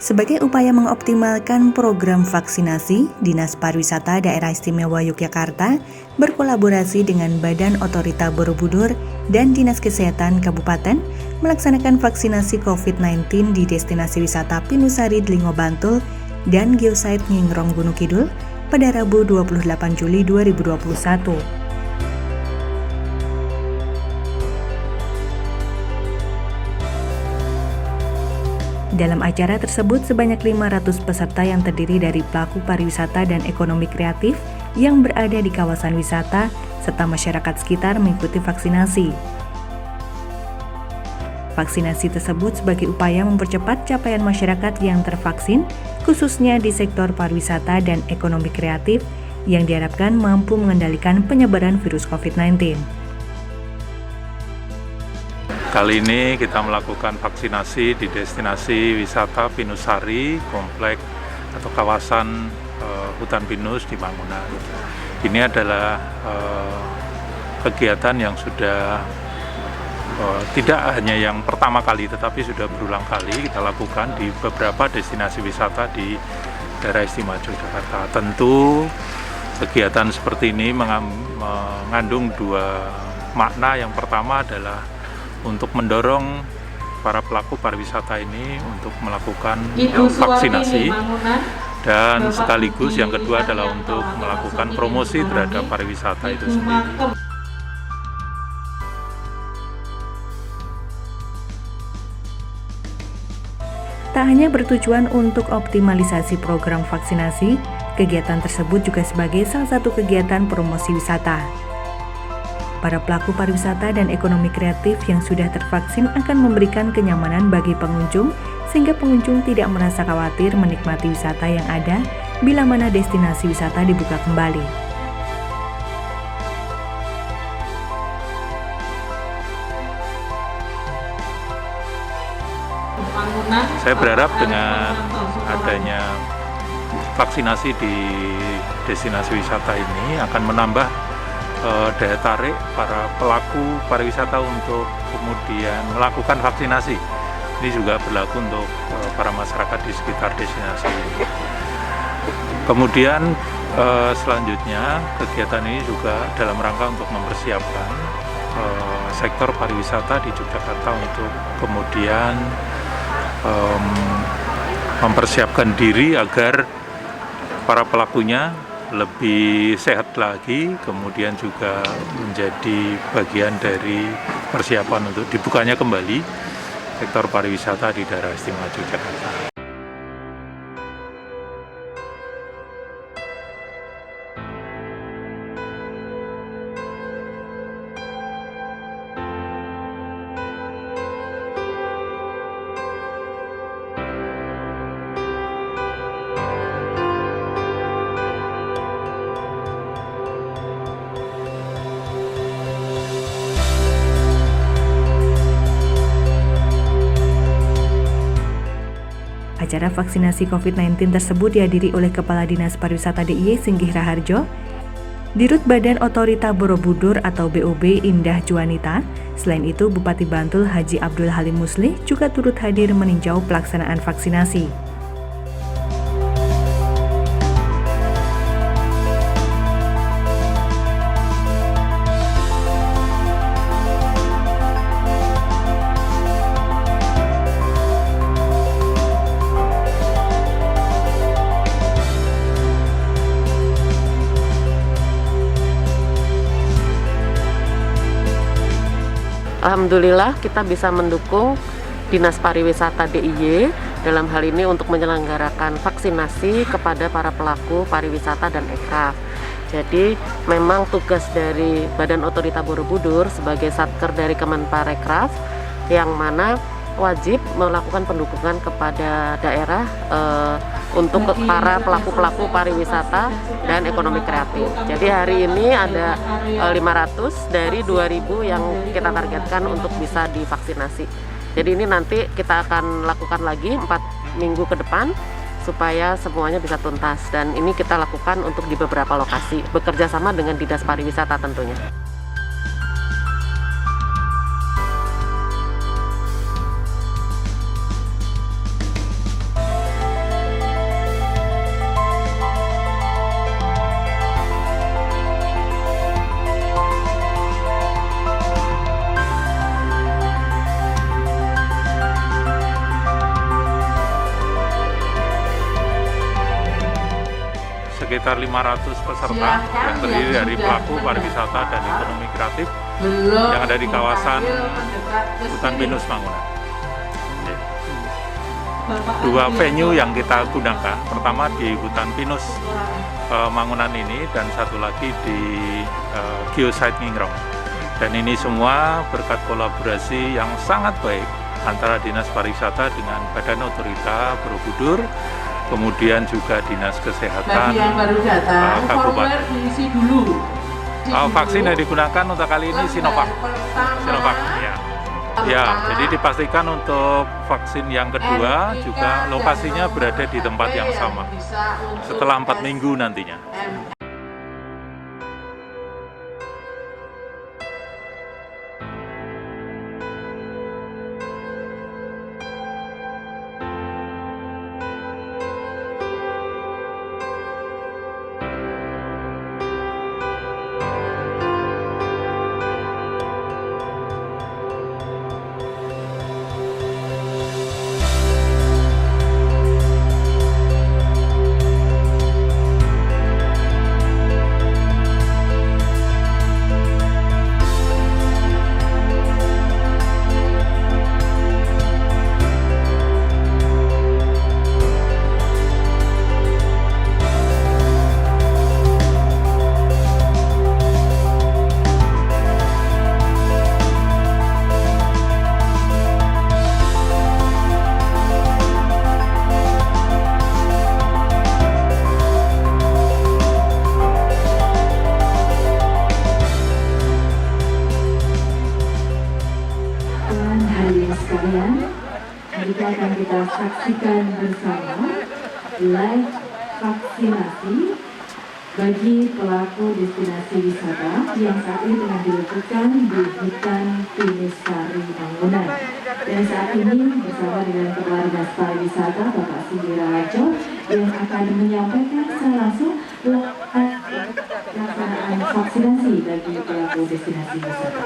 Sebagai upaya mengoptimalkan program vaksinasi, Dinas Pariwisata Daerah Istimewa Yogyakarta berkolaborasi dengan Badan Otorita Borobudur dan Dinas Kesehatan Kabupaten melaksanakan vaksinasi COVID-19 di destinasi wisata Pinusari Dlingo Bantul dan Geosite Ngingrong Gunung Kidul pada Rabu 28 Juli 2021. Dalam acara tersebut, sebanyak 500 peserta yang terdiri dari pelaku pariwisata dan ekonomi kreatif yang berada di kawasan wisata serta masyarakat sekitar mengikuti vaksinasi. Vaksinasi tersebut sebagai upaya mempercepat capaian masyarakat yang tervaksin, khususnya di sektor pariwisata dan ekonomi kreatif yang diharapkan mampu mengendalikan penyebaran virus COVID-19. Kali ini kita melakukan vaksinasi di destinasi wisata Pinusari, komplek atau kawasan hutan pinus di Mangunan. Ini adalah kegiatan yang sudah tidak hanya yang pertama kali, tetapi sudah berulang kali kita lakukan di beberapa destinasi wisata di daerah istimewa Yogyakarta. Tentu kegiatan seperti ini mengandung dua makna. Yang pertama adalah untuk mendorong para pelaku pariwisata ini untuk melakukan vaksinasi, dan sekaligus yang kedua adalah untuk melakukan promosi terhadap pariwisata itu sendiri. Tak hanya bertujuan untuk optimalisasi program vaksinasi, kegiatan tersebut juga sebagai salah satu kegiatan promosi wisata. Para pelaku pariwisata dan ekonomi kreatif yang sudah tervaksin akan memberikan kenyamanan bagi pengunjung sehingga pengunjung tidak merasa khawatir menikmati wisata yang ada bila mana destinasi wisata dibuka kembali. Saya berharap dengan adanya vaksinasi di destinasi wisata ini akan menambah daya tarik para pelaku pariwisata untuk kemudian melakukan vaksinasi. Ini juga berlaku untuk para masyarakat di sekitar destinasi ini. Kemudian selanjutnya kegiatan ini juga dalam rangka untuk mempersiapkan sektor pariwisata di Yogyakarta untuk kemudian mempersiapkan diri agar para pelakunya lebih sehat lagi, kemudian juga menjadi bagian dari persiapan untuk dibukanya kembali sektor pariwisata di daerah istimewa Yogyakarta. Acara vaksinasi COVID-19 tersebut dihadiri oleh Kepala Dinas Pariwisata DIY Singgih Raharjo, Dirut Badan Otorita Borobudur atau BOB Indah Juanita. Selain itu, Bupati Bantul Haji Abdul Halim Muslih juga turut hadir meninjau pelaksanaan vaksinasi. Alhamdulillah kita bisa mendukung Dinas Pariwisata DIY dalam hal ini untuk menyelenggarakan vaksinasi kepada para pelaku pariwisata dan ekraf. Jadi memang tugas dari Badan Otorita Borobudur sebagai satker dari Kemenparekraf yang mana wajib melakukan pendukungan kepada daerah untuk para pelaku-pelaku pariwisata dan ekonomi kreatif. Jadi hari ini ada 500 dari 2.000 yang kita targetkan untuk bisa divaksinasi. Jadi ini nanti kita akan lakukan lagi 4 minggu ke depan supaya semuanya bisa tuntas, dan ini kita lakukan untuk di beberapa lokasi bekerja sama dengan Dinas Pariwisata tentunya. sekitar 500 peserta yang terdiri dari pelaku pariwisata dan ekonomi kreatif yang ada di kawasan Hutan Pinus Mangunan. Dua venue yang kita gunakan, pertama di Hutan Pinus Mangunan ini dan satu lagi di Geosite Ngingrong. Dan ini semua berkat kolaborasi yang sangat baik antara Dinas Pariwisata dengan Badan Otorita Borobudur, kemudian juga Dinas Kesehatan Kabupaten. Vaksin yang digunakan untuk kali ini Sinovac. Ya. Ya, jadi dipastikan untuk vaksin yang kedua juga lokasinya berada di tempat yang sama setelah 4 minggu nantinya. Sekalian, kita akan kita saksikan bersama live vaksinasi bagi pelaku destinasi wisata yang saat ini tengah dilakukan di Hutan Pinus Mangunan. Dan saat ini bersama dengan Kepala Dinas Pariwisata Bapak Singgih Raharjo yang akan menyampaikan secara langsung pelaksanaan vaksinasi bagi pelaku destinasi wisata.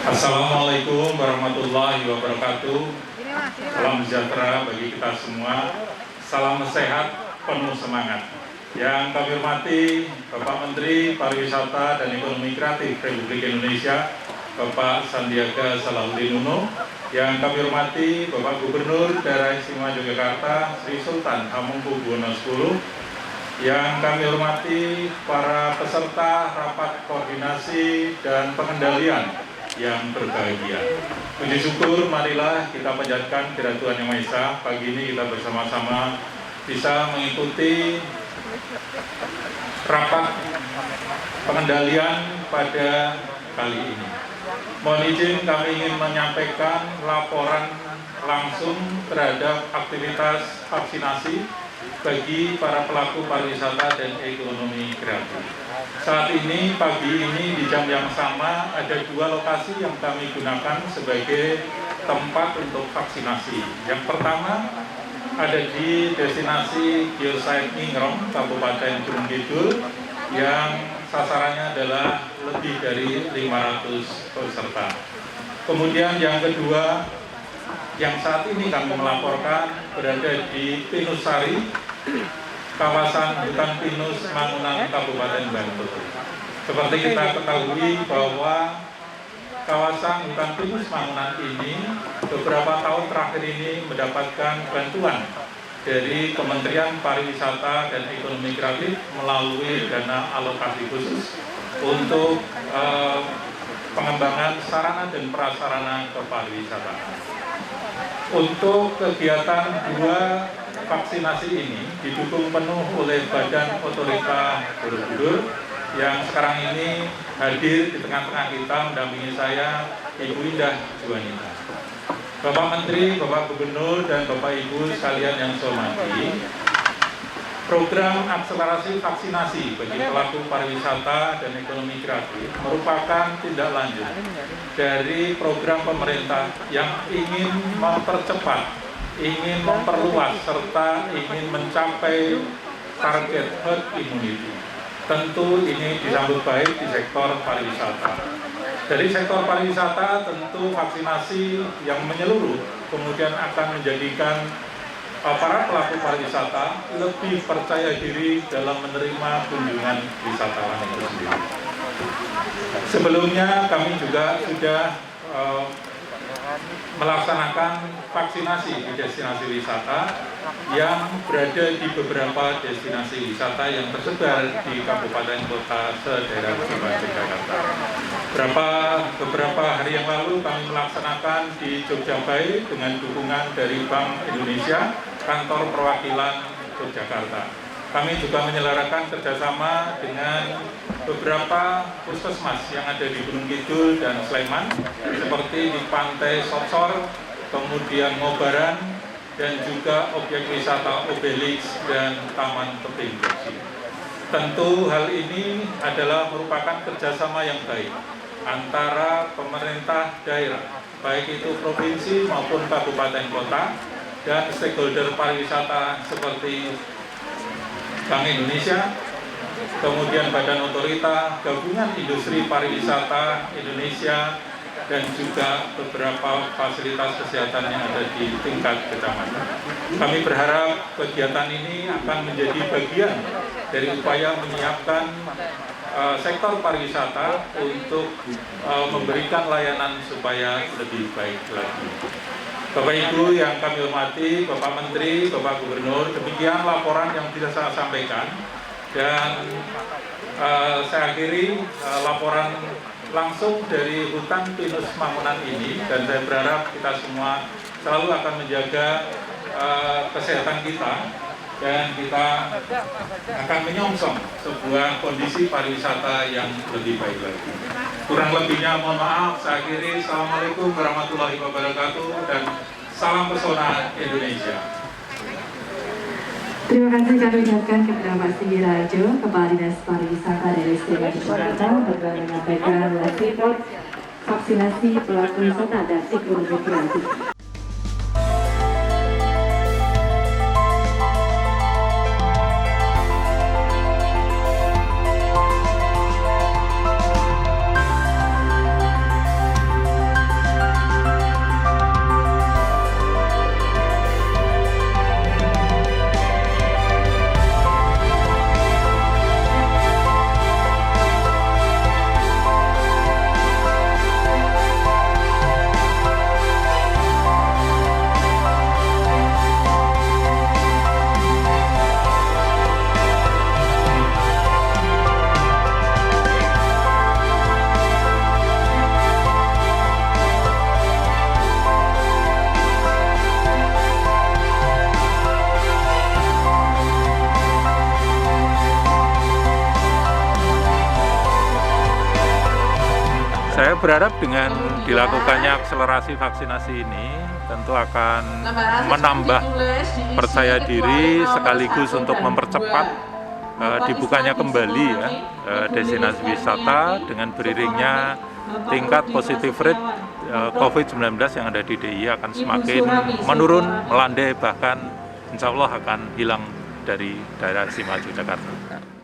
Assalamualaikum warahmatullahi wabarakatuh. Salam sejahtera bagi kita semua. Salam sehat, penuh semangat. Yang kami hormati Bapak Menteri Pariwisata dan Ekonomi Kreatif Republik Indonesia, Bapak Sandiaga Salahuddin Uno. Yang kami hormati Bapak Gubernur Daerah Istimewa Yogyakarta, Sri Sultan Hamengkubuwono X. Yang kami hormati para peserta rapat koordinasi dan pengendalian yang berbahagia. Puji syukur, marilah kita panjatkan kehadirat Tuhan Yang Maha Esa. Pagi ini kita bersama-sama bisa mengikuti rapat pengendalian pada kali ini. Mohon izin kami ingin menyampaikan laporan langsung terhadap aktivitas vaksinasi bagi para pelaku pariwisata dan ekonomi kreatif. Saat ini, pagi ini di jam yang sama ada 2 lokasi yang kami gunakan sebagai tempat untuk vaksinasi. Yang pertama ada di destinasi Geosite Ngingrong, Kabupaten Gunung Kidul, yang sasarannya adalah lebih dari 500 peserta. Kemudian yang kedua, yang saat ini kami melaporkan berada di Pinusari, kawasan Hutan Pinus Mangunan, Kabupaten Bantul. Seperti kita ketahui bahwa kawasan Hutan Pinus Mangunan ini beberapa tahun terakhir ini mendapatkan bantuan dari Kementerian Pariwisata dan Ekonomi Kreatif melalui dana alokasi khusus untuk pengembangan sarana dan prasarana kepariwisataan. Untuk kegiatan 2 vaksinasi ini didukung penuh oleh Badan Otorita Borobudur yang sekarang ini hadir di tengah-tengah kita mendampingi saya, Ibu Indah Juwanita. Bapak Menteri, Bapak Gubernur, dan Bapak Ibu sekalian yang saya hormati, program akselerasi vaksinasi bagi pelaku pariwisata dan ekonomi kreatif merupakan tindak lanjut dari program pemerintah yang ingin mempercepat, ingin memperluas, serta ingin mencapai target herd immunity. Tentu ini disambut baik di sektor pariwisata. Dari sektor pariwisata tentu vaksinasi yang menyeluruh kemudian akan menjadikan para pelaku pariwisata lebih percaya diri dalam menerima kunjungan wisatawan itu sendiri. Sebelumnya kami juga sudah melaksanakan vaksinasi di destinasi wisata yang berada di beberapa destinasi wisata yang tersebar di kabupaten kota se-daerah istimewa Yogyakarta. Beberapa hari yang lalu kami melaksanakan di Jogjabai dengan dukungan dari Bank Indonesia, kantor perwakilan Yogyakarta. Kami juga menyelenggarakan kerjasama dengan beberapa puskesmas yang ada di Gunung Kidul dan Sleman, seperti di Pantai Sotsor, kemudian Ngobaran, dan juga objek wisata Obelix dan Taman Tebing Bersih. Tentu hal ini adalah merupakan kerjasama yang baik antara pemerintah daerah, baik itu provinsi maupun kabupaten kota, dan stakeholder pariwisata seperti Bank Indonesia, kemudian Badan Otorita, Gabungan Industri Pariwisata Indonesia, dan juga beberapa fasilitas kesehatan yang ada di tingkat kecamatan. Kami berharap kegiatan ini akan menjadi bagian dari upaya menyiapkan sektor pariwisata untuk memberikan layanan supaya lebih baik lagi. Bapak Ibu yang kami hormati, Bapak Menteri, Bapak Gubernur, demikian laporan yang bisa saya sampaikan. Dan saya akhiri laporan langsung dari hutan pinus Mangunan ini, dan saya berharap kita semua selalu akan menjaga kesehatan kita, dan kita akan menyongsong sebuah kondisi pariwisata yang lebih baik lagi. Kurang lebihnya mohon maaf, saya akhiri. Assalamualaikum warahmatullahi wabarakatuh, dan salam pesona Indonesia. Terima kasih kami ucapkan kepada Pak Sigi Rajo, Kepala Dinas Pariwisata dari Istimewa Yogyakarta, telah menyampaikan report vaksinasi pelaku wisata dan ekonomi kreatif. Saya berharap dengan dilakukannya akselerasi vaksinasi ini tentu akan menambah percaya diri sekaligus untuk mempercepat dibukanya kembali ya destinasi wisata dengan beriringnya tingkat positif rate COVID-19 yang ada di DIY akan semakin menurun, melandai, bahkan insya Allah akan hilang dari daerah istimewa Yogyakarta.